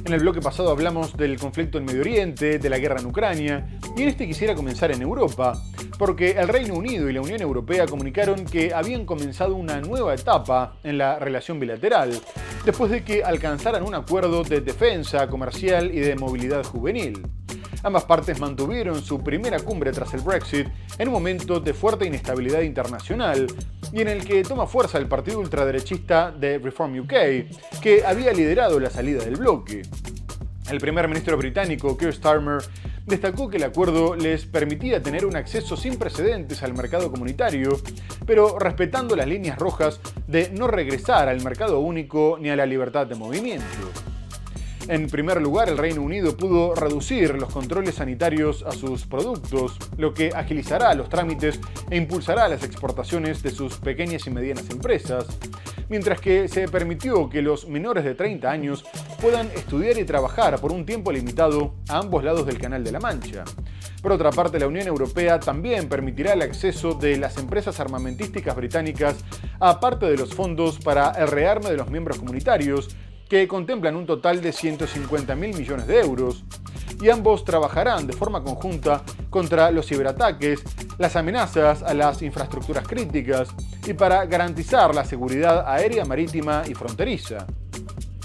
En el bloque pasado hablamos del conflicto en Medio Oriente, de la guerra en Ucrania, y en este quisiera comenzar en Europa, porque el Reino Unido y la Unión Europea comunicaron que habían comenzado una nueva etapa en la relación bilateral, después de que alcanzaran un acuerdo de defensa, comercial y de movilidad juvenil. Ambas partes mantuvieron su primera cumbre tras el Brexit en un momento de fuerte inestabilidad internacional y en el que toma fuerza el partido ultraderechista de Reform UK, que había liderado la salida del bloque. El primer ministro británico, Keir Starmer, destacó que el acuerdo les permitía tener un acceso sin precedentes al mercado comunitario, pero respetando las líneas rojas de no regresar al mercado único ni a la libertad de movimiento. En primer lugar, el Reino Unido pudo reducir los controles sanitarios a sus productos, lo que agilizará los trámites e impulsará las exportaciones de sus pequeñas y medianas empresas, mientras que se permitió que los menores de 30 años puedan estudiar y trabajar por un tiempo limitado a ambos lados del Canal de la Mancha. Por otra parte, la Unión Europea también permitirá el acceso de las empresas armamentísticas británicas a parte de los fondos para el rearme de los miembros comunitarios, que contemplan un total de 150.000 millones de euros, y ambos trabajarán de forma conjunta contra los ciberataques, las amenazas a las infraestructuras críticas y para garantizar la seguridad aérea, marítima y fronteriza.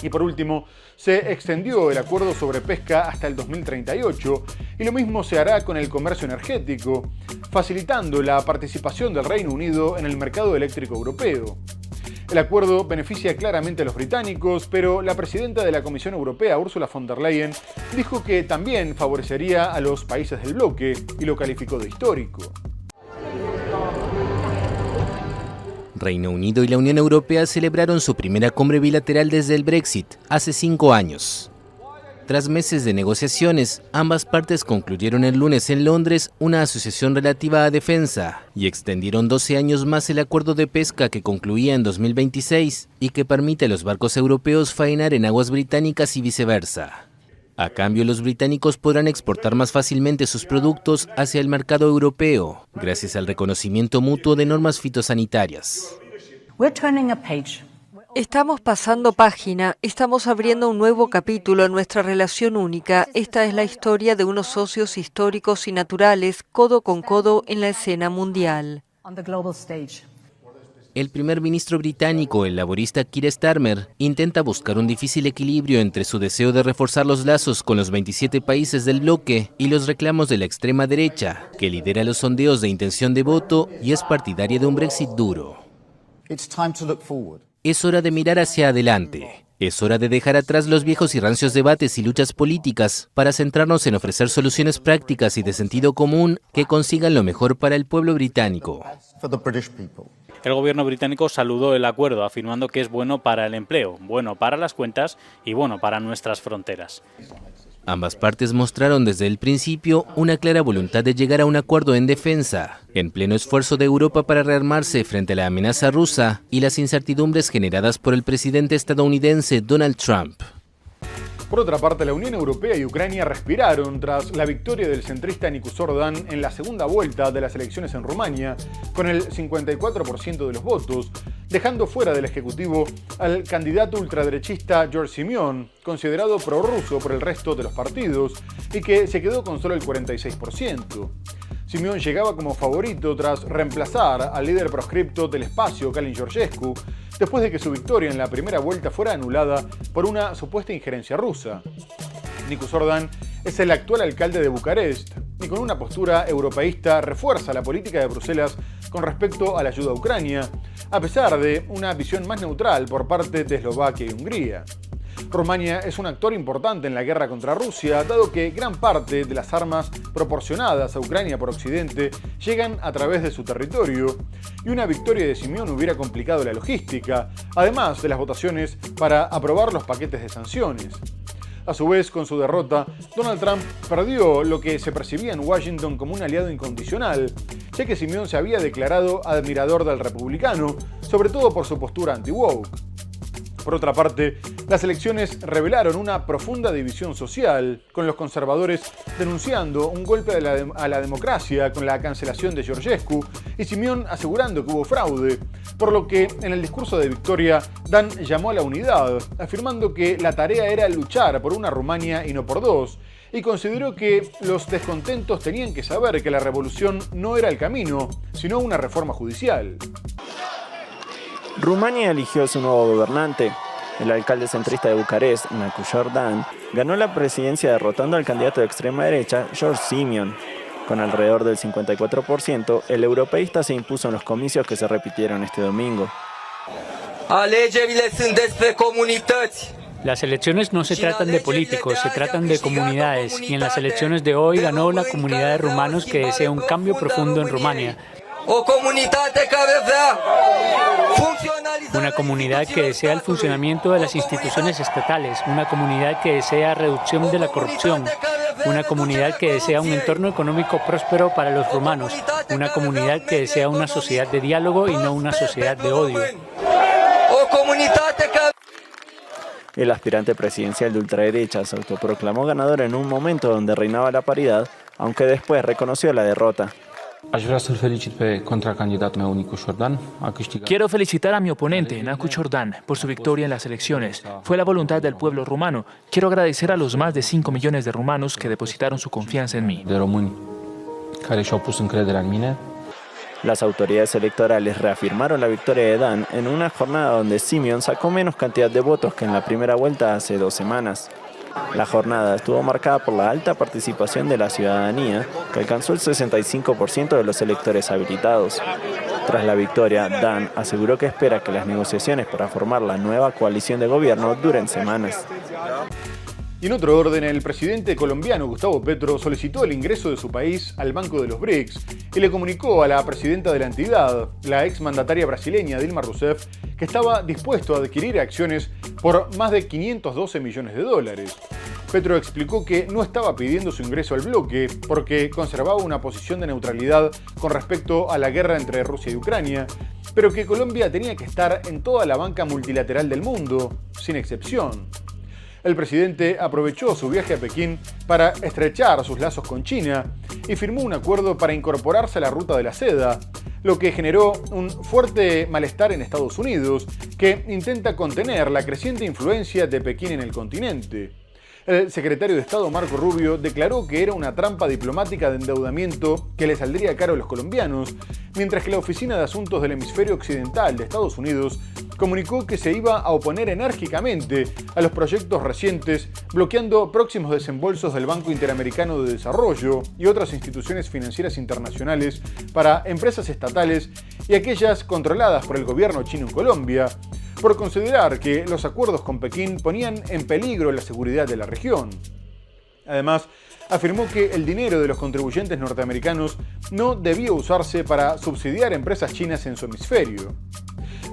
Y por último, se extendió el acuerdo sobre pesca hasta el 2038 y lo mismo se hará con el comercio energético, facilitando la participación del Reino Unido en el mercado eléctrico europeo. El acuerdo beneficia claramente a los británicos, pero la presidenta de la Comisión Europea, Ursula von der Leyen, dijo que también favorecería a los países del bloque y lo calificó de histórico. Reino Unido y la Unión Europea celebraron su primera cumbre bilateral desde el Brexit, hace 5 años. Tras meses de negociaciones, ambas partes concluyeron el lunes en Londres una asociación relativa a defensa y extendieron 12 años más el acuerdo de pesca que concluía en 2026 y que permite a los barcos europeos faenar en aguas británicas y viceversa. A cambio, los británicos podrán exportar más fácilmente sus productos hacia el mercado europeo, gracias al reconocimiento mutuo de normas fitosanitarias. Estamos pasando página, estamos abriendo un nuevo capítulo en nuestra relación única. Esta es la historia de unos socios históricos y naturales, codo con codo en la escena mundial. El primer ministro británico, el laborista Keir Starmer, intenta buscar un difícil equilibrio entre su deseo de reforzar los lazos con los 27 países del bloque y los reclamos de la extrema derecha, que lidera los sondeos de intención de voto y es partidaria de un Brexit duro. Es hora de mirar hacia adelante. Es hora de dejar atrás los viejos y rancios debates y luchas políticas para centrarnos en ofrecer soluciones prácticas y de sentido común que consigan lo mejor para el pueblo británico. El gobierno británico saludó el acuerdo, afirmando que es bueno para el empleo, bueno para las cuentas y bueno para nuestras fronteras. Ambas partes mostraron desde el principio una clara voluntad de llegar a un acuerdo en defensa, en pleno esfuerzo de Europa para rearmarse frente a la amenaza rusa y las incertidumbres generadas por el presidente estadounidense Donald Trump. Por otra parte, la Unión Europea y Ucrania respiraron tras la victoria del centrista Nicus Orban en la segunda vuelta de las elecciones en Rumania, con el 54% de los votos, dejando fuera del Ejecutivo al candidato ultraderechista George Simeon, considerado prorruso por el resto de los partidos, y que se quedó con solo el 46%. Simeon llegaba como favorito tras reemplazar al líder proscripto del espacio, Calin Georgescu, después de que su victoria en la primera vuelta fuera anulada por una supuesta injerencia rusa. Nicus Orban es el actual alcalde de Bucarest y con una postura europeísta refuerza la política de Bruselas con respecto a la ayuda a Ucrania, a pesar de una visión más neutral por parte de Eslovaquia y Hungría. Rumania es un actor importante en la guerra contra Rusia, dado que gran parte de las armas proporcionadas a Ucrania por Occidente llegan a través de su territorio, y una victoria de Simeón hubiera complicado la logística, además de las votaciones para aprobar los paquetes de sanciones. A su vez, con su derrota, Donald Trump perdió lo que se percibía en Washington como un aliado incondicional, ya que Simeón se había declarado admirador del republicano, sobre todo por su postura anti-woke. Por otra parte, las elecciones revelaron una profunda división social, con los conservadores denunciando un golpe a la democracia con la cancelación de Georgescu y Simeón asegurando que hubo fraude, por lo que en el discurso de victoria Dan llamó a la unidad, afirmando que la tarea era luchar por una Rumania y no por dos, y consideró que los descontentos tenían que saber que la revolución no era el camino, sino una reforma judicial. Rumania eligió a su nuevo gobernante. El alcalde centrista de Bucarest, Nácu Dan, ganó la presidencia derrotando al candidato de extrema derecha, George Simeon. Con alrededor del 54%, el europeísta se impuso en los comicios que se repitieron este domingo. Las elecciones no se tratan de políticos, se tratan de comunidades, y en las elecciones de hoy ganó la comunidad de rumanos que desea un cambio profundo en Rumania. Una comunidad que desea el funcionamiento de las instituciones estatales, una comunidad que desea reducción de la corrupción, una comunidad que desea un entorno económico próspero para los rumanos, una comunidad que desea una sociedad de diálogo y no una sociedad de odio. El aspirante presidencial de ultraderecha se autoproclamó ganador en un momento donde reinaba la paridad, aunque después reconoció la derrota. Quiero felicitar a mi oponente, Nácu Dan, por su victoria en las elecciones. Fue la voluntad del pueblo rumano. Quiero agradecer a los más de 5 millones de rumanos que depositaron su confianza en mí. Las autoridades electorales reafirmaron la victoria de Dan en una jornada donde Simeon sacó menos cantidad de votos que en la primera vuelta hace 2 semanas. La jornada estuvo marcada por la alta participación de la ciudadanía, que alcanzó el 65% de los electores habilitados. Tras la victoria, Dan aseguró que espera que las negociaciones para formar la nueva coalición de gobierno duren semanas. Y en otro orden, el presidente colombiano Gustavo Petro solicitó el ingreso de su país al Banco de los BRICS y le comunicó a la presidenta de la entidad, la exmandataria brasileña Dilma Rousseff, que estaba dispuesto a adquirir acciones por más de 512 millones de dólares. Petro explicó que no estaba pidiendo su ingreso al bloque porque conservaba una posición de neutralidad con respecto a la guerra entre Rusia y Ucrania, pero que Colombia tenía que estar en toda la banca multilateral del mundo, sin excepción. El presidente aprovechó su viaje a Pekín para estrechar sus lazos con China y firmó un acuerdo para incorporarse a la ruta de la seda, lo que generó un fuerte malestar en Estados Unidos, que intenta contener la creciente influencia de Pekín en el continente. El secretario de Estado Marco Rubio declaró que era una trampa diplomática de endeudamiento que le saldría caro a los colombianos, mientras que la Oficina de Asuntos del Hemisferio Occidental de Estados Unidos comunicó que se iba a oponer enérgicamente a los proyectos recientes, bloqueando próximos desembolsos del Banco Interamericano de Desarrollo y otras instituciones financieras internacionales para empresas estatales y aquellas controladas por el gobierno chino en Colombia, por considerar que los acuerdos con Pekín ponían en peligro la seguridad de la región. Además, afirmó que el dinero de los contribuyentes norteamericanos no debía usarse para subsidiar empresas chinas en su hemisferio.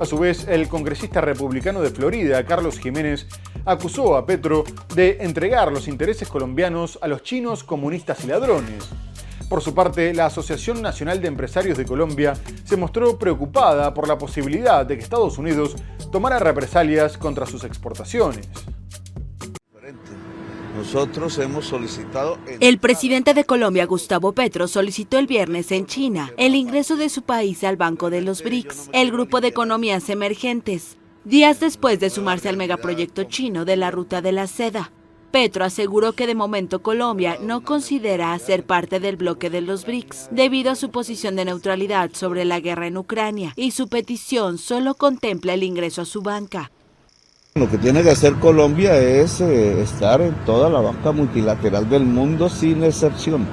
A su vez, el congresista republicano de Florida, Carlos Jiménez, acusó a Petro de entregar los intereses colombianos a los chinos comunistas y ladrones. Por su parte, la Asociación Nacional de Empresarios de Colombia se mostró preocupada por la posibilidad de que Estados Unidos tomara represalias contra sus exportaciones. Nosotros hemos solicitado... El presidente de Colombia, Gustavo Petro, solicitó el viernes en China el ingreso de su país al Banco de los BRICS, el grupo de economías emergentes, días después de sumarse al megaproyecto chino de la Ruta de la Seda. Petro aseguró que de momento Colombia no considera ser parte del bloque de los BRICS, debido a su posición de neutralidad sobre la guerra en Ucrania, y su petición solo contempla el ingreso a su banca. Lo que tiene que hacer Colombia es estar en toda la banca multilateral del mundo sin excepción.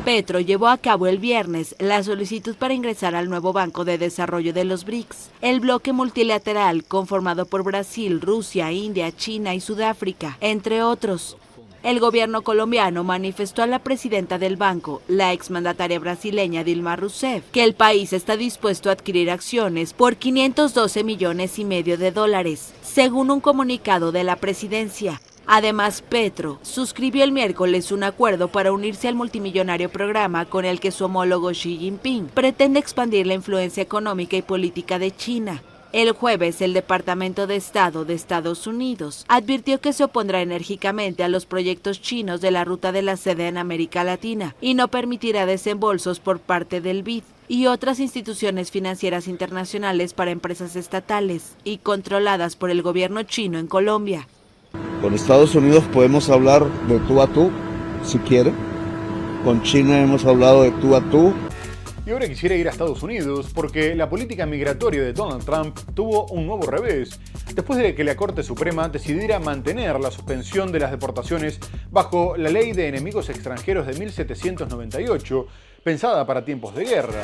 Petro llevó a cabo el viernes la solicitud para ingresar al nuevo Banco de Desarrollo de los BRICS, el bloque multilateral conformado por Brasil, Rusia, India, China y Sudáfrica, entre otros. El gobierno colombiano manifestó a la presidenta del banco, la exmandataria brasileña Dilma Rousseff, que el país está dispuesto a adquirir acciones por 512 millones y medio de dólares, según un comunicado de la presidencia. Además, Petro suscribió el miércoles un acuerdo para unirse al multimillonario programa con el que su homólogo Xi Jinping pretende expandir la influencia económica y política de China. El jueves, el Departamento de Estado de Estados Unidos advirtió que se opondrá enérgicamente a los proyectos chinos de la Ruta de la Seda en América Latina y no permitirá desembolsos por parte del BID y otras instituciones financieras internacionales para empresas estatales y controladas por el gobierno chino en Colombia. Con Estados Unidos podemos hablar de tú a tú, si quiere. Con China hemos hablado de tú a tú. Y ahora quisiera ir a Estados Unidos porque la política migratoria de Donald Trump tuvo un nuevo revés, después de que la Corte Suprema decidiera mantener la suspensión de las deportaciones bajo la Ley de Enemigos Extranjeros de 1798, pensada para tiempos de guerra.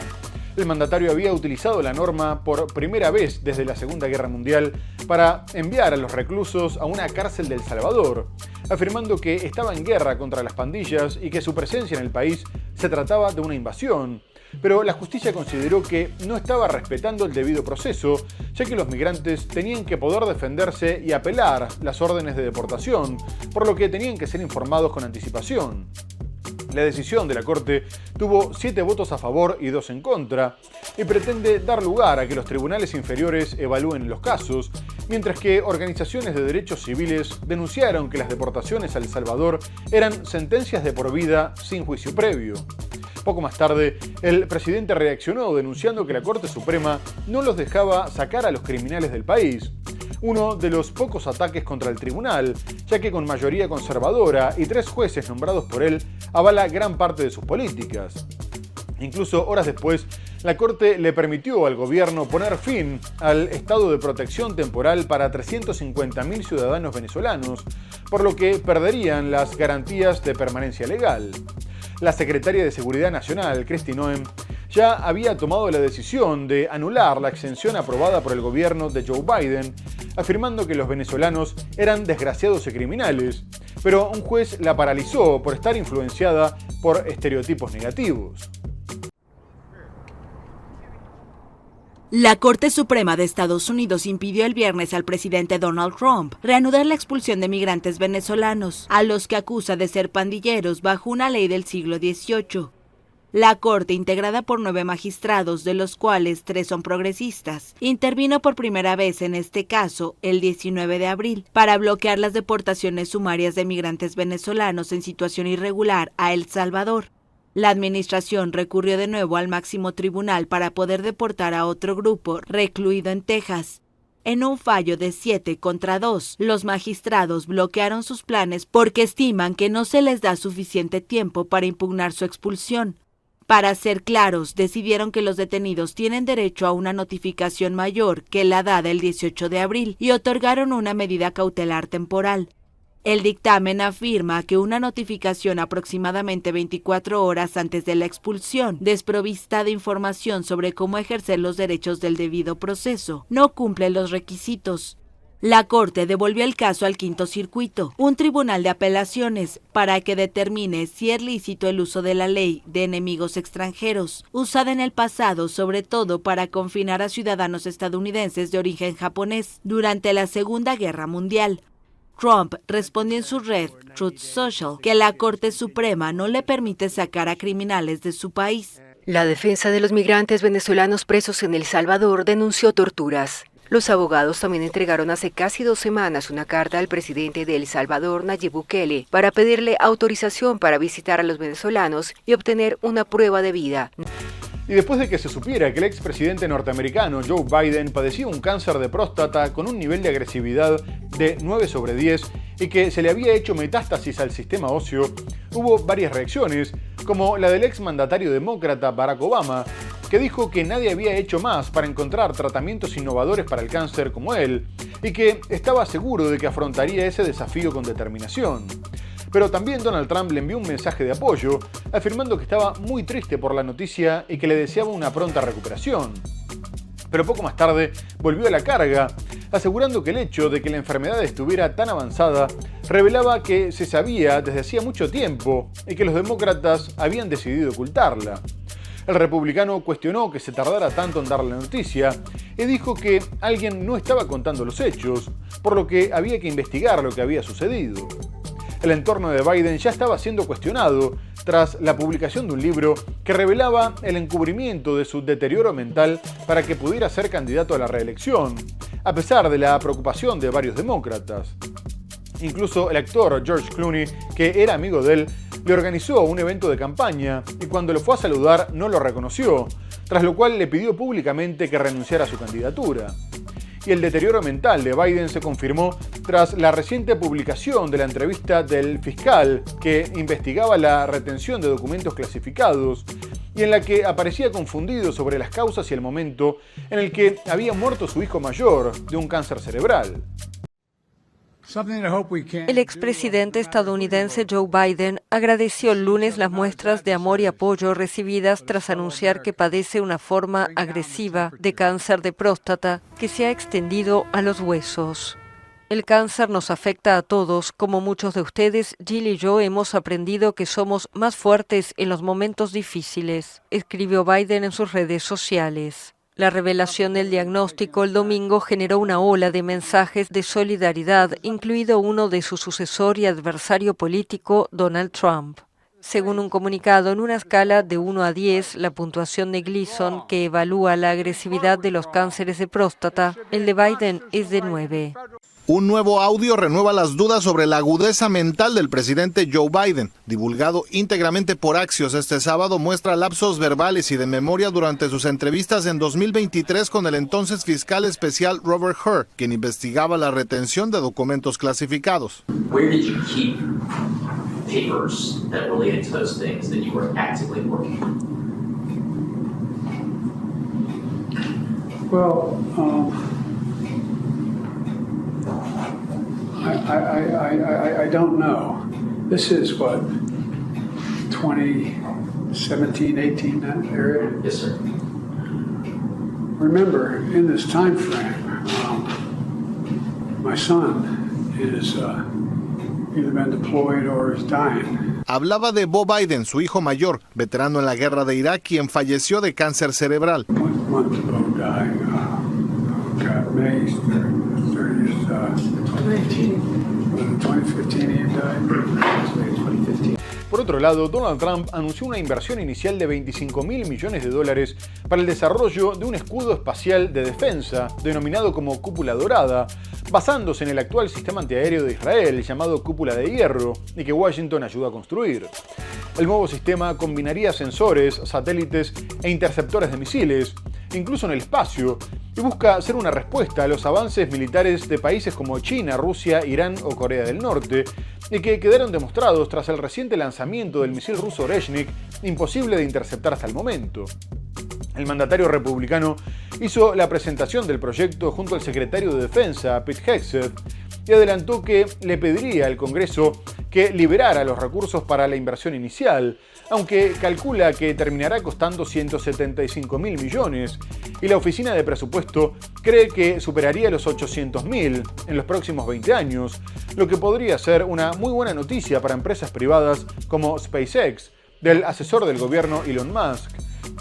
El mandatario había utilizado la norma por primera vez desde la Segunda Guerra Mundial para enviar a los reclusos a una cárcel de El Salvador, afirmando que estaba en guerra contra las pandillas y que su presencia en el país se trataba de una invasión. Pero la justicia consideró que no estaba respetando el debido proceso, ya que los migrantes tenían que poder defenderse y apelar las órdenes de deportación, por lo que tenían que ser informados con anticipación. La decisión de la Corte tuvo 7 votos a favor y 2 en contra, y pretende dar lugar a que los tribunales inferiores evalúen los casos, mientras que organizaciones de derechos civiles denunciaron que las deportaciones a El Salvador eran sentencias de por vida sin juicio previo. Poco más tarde, el presidente reaccionó denunciando que la Corte Suprema no los dejaba sacar a los criminales del país. Uno de los pocos ataques contra el tribunal, ya que con mayoría conservadora y 3 jueces nombrados por él, avala gran parte de sus políticas. Incluso horas después, la Corte le permitió al gobierno poner fin al estado de protección temporal para 350.000 ciudadanos venezolanos, por lo que perderían las garantías de permanencia legal. La secretaria de Seguridad Nacional, Kristi Noem, ya había tomado la decisión de anular la exención aprobada por el gobierno de Joe Biden, afirmando que los venezolanos eran desgraciados y criminales, pero un juez la paralizó por estar influenciada por estereotipos negativos. La Corte Suprema de Estados Unidos impidió el viernes al presidente Donald Trump reanudar la expulsión de migrantes venezolanos, a los que acusa de ser pandilleros bajo una ley del siglo XVIII. La Corte, integrada por 9 magistrados, de los cuales 3 son progresistas, intervino por primera vez en este caso el 19 de abril para bloquear las deportaciones sumarias de migrantes venezolanos en situación irregular a El Salvador. La administración recurrió de nuevo al máximo tribunal para poder deportar a otro grupo recluido en Texas. En un fallo de 7 contra 2, los magistrados bloquearon sus planes porque estiman que no se les da suficiente tiempo para impugnar su expulsión. Para ser claros, decidieron que los detenidos tienen derecho a una notificación mayor que la dada el 18 de abril y otorgaron una medida cautelar temporal. El dictamen afirma que una notificación aproximadamente 24 horas antes de la expulsión, desprovista de información sobre cómo ejercer los derechos del debido proceso, no cumple los requisitos. La Corte devolvió el caso al Quinto Circuito, un tribunal de apelaciones, para que determine si es lícito el uso de la ley de enemigos extranjeros, usada en el pasado sobre todo para confinar a ciudadanos estadounidenses de origen japonés durante la Segunda Guerra Mundial. Trump respondió en su red Truth Social que la Corte Suprema no le permite sacar a criminales de su país. La defensa de los migrantes venezolanos presos en El Salvador denunció torturas. Los abogados también entregaron hace casi 2 semanas una carta al presidente de El Salvador, Nayib Bukele, para pedirle autorización para visitar a los venezolanos y obtener una prueba de vida. Y después de que se supiera que el expresidente norteamericano Joe Biden padecía un cáncer de próstata con un nivel de agresividad de 9/10 y que se le había hecho metástasis al sistema óseo, hubo varias reacciones, como la del exmandatario demócrata Barack Obama, que dijo que nadie había hecho más para encontrar tratamientos innovadores para el cáncer como él, y que estaba seguro de que afrontaría ese desafío con determinación. Pero también Donald Trump le envió un mensaje de apoyo, afirmando que estaba muy triste por la noticia y que le deseaba una pronta recuperación. Pero poco más tarde volvió a la carga, asegurando que el hecho de que la enfermedad estuviera tan avanzada revelaba que se sabía desde hacía mucho tiempo y que los demócratas habían decidido ocultarla. El republicano cuestionó que se tardara tanto en dar la noticia y dijo que alguien no estaba contando los hechos, por lo que había que investigar lo que había sucedido. El entorno de Biden ya estaba siendo cuestionado tras la publicación de un libro que revelaba el encubrimiento de su deterioro mental para que pudiera ser candidato a la reelección, a pesar de la preocupación de varios demócratas. Incluso el actor George Clooney, que era amigo de él, le organizó un evento de campaña y cuando lo fue a saludar no lo reconoció, tras lo cual le pidió públicamente que renunciara a su candidatura. Y el deterioro mental de Biden se confirmó tras la reciente publicación de la entrevista del fiscal que investigaba la retención de documentos clasificados y en la que aparecía confundido sobre las causas y el momento en el que había muerto su hijo mayor de un cáncer cerebral. El expresidente estadounidense Joe Biden agradeció el lunes las muestras de amor y apoyo recibidas tras anunciar que padece una forma agresiva de cáncer de próstata que se ha extendido a los huesos. El cáncer nos afecta a todos, como muchos de ustedes, Jill y yo hemos aprendido que somos más fuertes en los momentos difíciles, escribió Biden en sus redes sociales. La revelación del diagnóstico el domingo generó una ola de mensajes de solidaridad, incluido uno de su sucesor y adversario político, Donald Trump. Según un comunicado, en una escala de 1 a 10, la puntuación de Gleason, que evalúa la agresividad de los cánceres de próstata, el de Biden es de 9. Un nuevo audio renueva las dudas sobre la agudeza mental del presidente Joe Biden. Divulgado íntegramente por Axios este sábado, muestra lapsos verbales y de memoria durante sus entrevistas en 2023 con el entonces fiscal especial Robert Hur, quien investigaba la retención de documentos clasificados. Where did you keep papers that related to those things that you were actively working on? Well, I don't know. This is what, 2017, 18, that area? Yes, sir. Remember, in this time frame, my son is either been deployed or is dying. Hablaba de Beau Biden, su hijo mayor, veterano en la guerra de Irak, quien falleció de cáncer cerebral. One month ago, dying. God, May 30th, 2015 he died. 2015. Por otro lado, Donald Trump anunció una inversión inicial de $25.000 millones para el desarrollo de un escudo espacial de defensa, denominado como Cúpula Dorada, basándose en el actual sistema antiaéreo de Israel, llamado Cúpula de Hierro, y que Washington ayudó a construir. El nuevo sistema combinaría sensores, satélites e interceptores de misiles, incluso en el espacio, y busca ser una respuesta a los avances militares de países como China, Rusia, Irán o Corea del Norte, y que quedaron demostrados tras el reciente lanzamiento del misil ruso Oreshnik, imposible de interceptar hasta el momento. El mandatario republicano hizo la presentación del proyecto junto al secretario de Defensa, Pete Hegseth, y adelantó que le pediría al Congreso que liberara los recursos para la inversión inicial, aunque calcula que terminará costando $175.000 millones, y la Oficina de Presupuesto cree que superaría los $800.000 en los próximos 20 años, lo que podría ser una muy buena noticia para empresas privadas como SpaceX, del asesor del gobierno Elon Musk,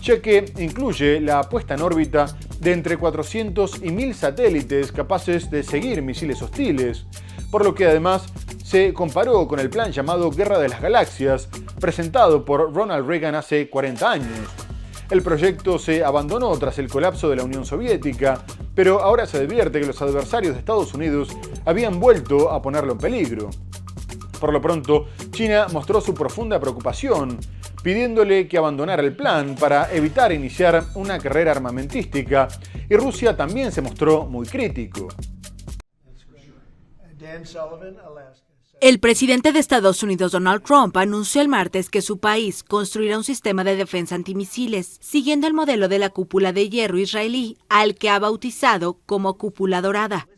ya que incluye la puesta en órbita de entre 400 y 1.000 satélites capaces de seguir misiles hostiles, por lo que además se comparó con el plan llamado Guerra de las Galaxias, presentado por Ronald Reagan hace 40 años. El proyecto se abandonó tras el colapso de la Unión Soviética, pero ahora se advierte que los adversarios de Estados Unidos habían vuelto a ponerlo en peligro. Por lo pronto, China mostró su profunda preocupación, pidiéndole que abandonara el plan para evitar iniciar una carrera armamentística, y Rusia también se mostró muy crítico. El presidente de Estados Unidos, Donald Trump, anunció el martes que su país construirá un sistema de defensa antimisiles, siguiendo el modelo de la cúpula de hierro israelí, al que ha bautizado como Cúpula Dorada.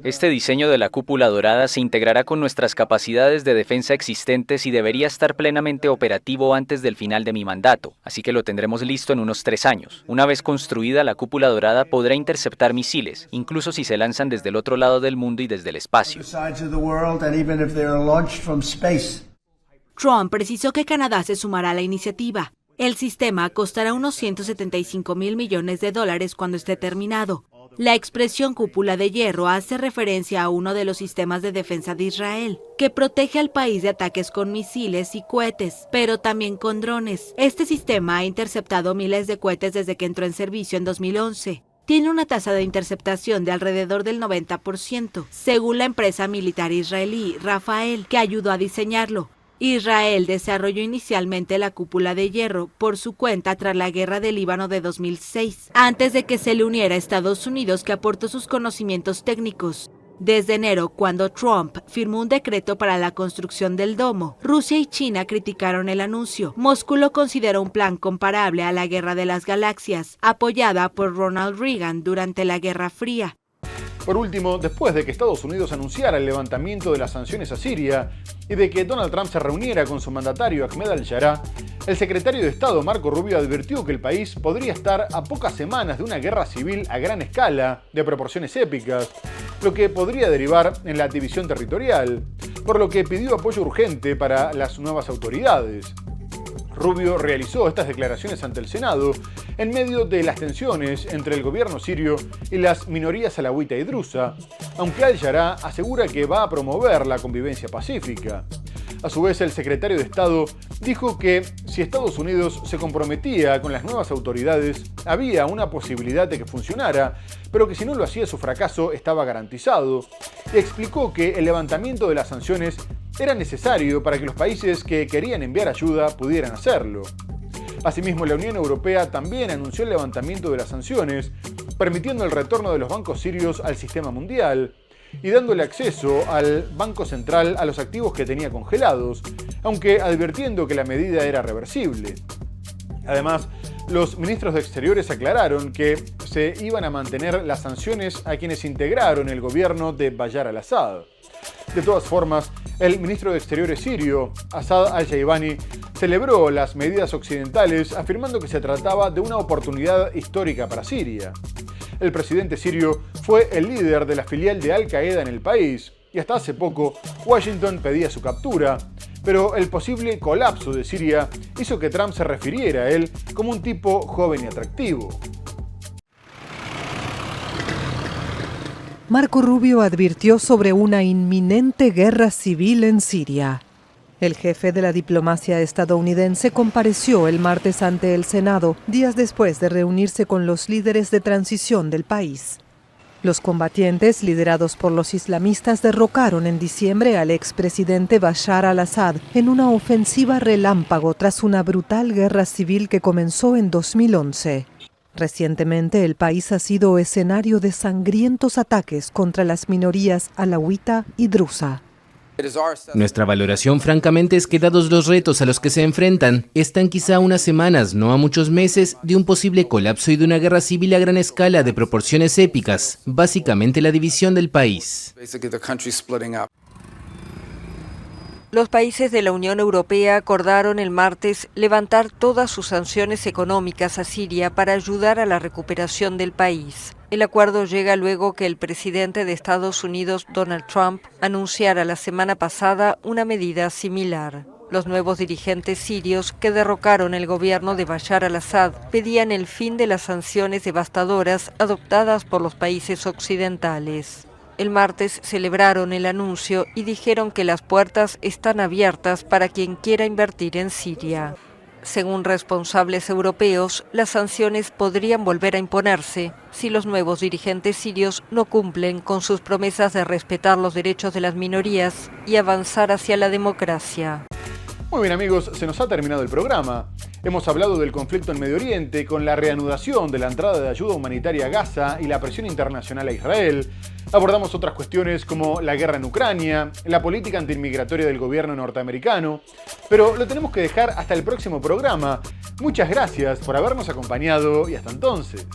Este diseño de la cúpula dorada se integrará con nuestras capacidades de defensa existentes y debería estar plenamente operativo antes del final de mi mandato, así que lo tendremos listo en unos 3 años. Una vez construida, la cúpula dorada podrá interceptar misiles, incluso si se lanzan desde el otro lado del mundo y desde el espacio. Trump precisó que Canadá se sumará a la iniciativa. El sistema costará unos $175.000 millones cuando esté terminado. La expresión cúpula de hierro hace referencia a uno de los sistemas de defensa de Israel, que protege al país de ataques con misiles y cohetes, pero también con drones. Este sistema ha interceptado miles de cohetes desde que entró en servicio en 2011. Tiene una tasa de interceptación de alrededor del 90%, según la empresa militar israelí Rafael, que ayudó a diseñarlo. Israel desarrolló inicialmente la cúpula de hierro por su cuenta tras la guerra del Líbano de 2006, antes de que se le uniera a Estados Unidos, que aportó sus conocimientos técnicos. Desde enero, cuando Trump firmó un decreto para la construcción del domo, Rusia y China criticaron el anuncio. Moscú lo consideró un plan comparable a la Guerra de las Galaxias, apoyada por Ronald Reagan durante la Guerra Fría. Por último, después de que Estados Unidos anunciara el levantamiento de las sanciones a Siria y de que Donald Trump se reuniera con su mandatario Ahmed al-Sharaa, el secretario de Estado Marco Rubio advirtió que el país podría estar a pocas semanas de una guerra civil a gran escala, de proporciones épicas, lo que podría derivar en la división territorial, por lo que pidió apoyo urgente para las nuevas autoridades. Rubio realizó estas declaraciones ante el Senado en medio de las tensiones entre el gobierno sirio y las minorías alawita y drusa, aunque al-Sharaa asegura que va a promover la convivencia pacífica. A su vez, el secretario de Estado dijo que si Estados Unidos se comprometía con las nuevas autoridades, había una posibilidad de que funcionara, pero que si no lo hacía, su fracaso estaba garantizado, y explicó que el levantamiento de las sanciones era necesario para que los países que querían enviar ayuda pudieran hacerlo. Asimismo, la Unión Europea también anunció el levantamiento de las sanciones, permitiendo el retorno de los bancos sirios al sistema mundial y dándole acceso al Banco Central a los activos que tenía congelados, aunque advirtiendo que la medida era reversible. Además, los ministros de Exteriores aclararon que se iban a mantener las sanciones a quienes integraron el gobierno de Bayar al-Assad. De todas formas, el ministro de Exteriores sirio, Asad al-Shaibani, celebró las medidas occidentales, afirmando que se trataba de una oportunidad histórica para Siria. El presidente sirio fue el líder de la filial de Al-Qaeda en el país, y hasta hace poco Washington pedía su captura, pero el posible colapso de Siria hizo que Trump se refiriera a él como un tipo joven y atractivo. Marco Rubio advirtió sobre una inminente guerra civil en Siria. El jefe de la diplomacia estadounidense compareció el martes ante el Senado, días después de reunirse con los líderes de transición del país. Los combatientes, liderados por los islamistas, derrocaron en diciembre al expresidente Bashar al-Assad en una ofensiva relámpago tras una brutal guerra civil que comenzó en 2011. Recientemente, el país ha sido escenario de sangrientos ataques contra las minorías alawita y drusa. Nuestra valoración francamente es que, dados los retos a los que se enfrentan, están quizá a unas semanas, no a muchos meses, de un posible colapso y de una guerra civil a gran escala de proporciones épicas, básicamente la división del país. Los países de la Unión Europea acordaron el martes levantar todas sus sanciones económicas a Siria para ayudar a la recuperación del país. El acuerdo llega luego que el presidente de Estados Unidos, Donald Trump, anunciara la semana pasada una medida similar. Los nuevos dirigentes sirios que derrocaron el gobierno de Bashar al-Assad pedían el fin de las sanciones devastadoras adoptadas por los países occidentales. El martes celebraron el anuncio y dijeron que las puertas están abiertas para quien quiera invertir en Siria. Según responsables europeos, las sanciones podrían volver a imponerse si los nuevos dirigentes sirios no cumplen con sus promesas de respetar los derechos de las minorías y avanzar hacia la democracia. Muy bien amigos, se nos ha terminado el programa. Hemos hablado del conflicto en Medio Oriente, con la reanudación de la entrada de ayuda humanitaria a Gaza y la presión internacional a Israel. Abordamos otras cuestiones como la guerra en Ucrania, la política antiinmigratoria del gobierno norteamericano, pero lo tenemos que dejar hasta el próximo programa. Muchas gracias por habernos acompañado y hasta entonces.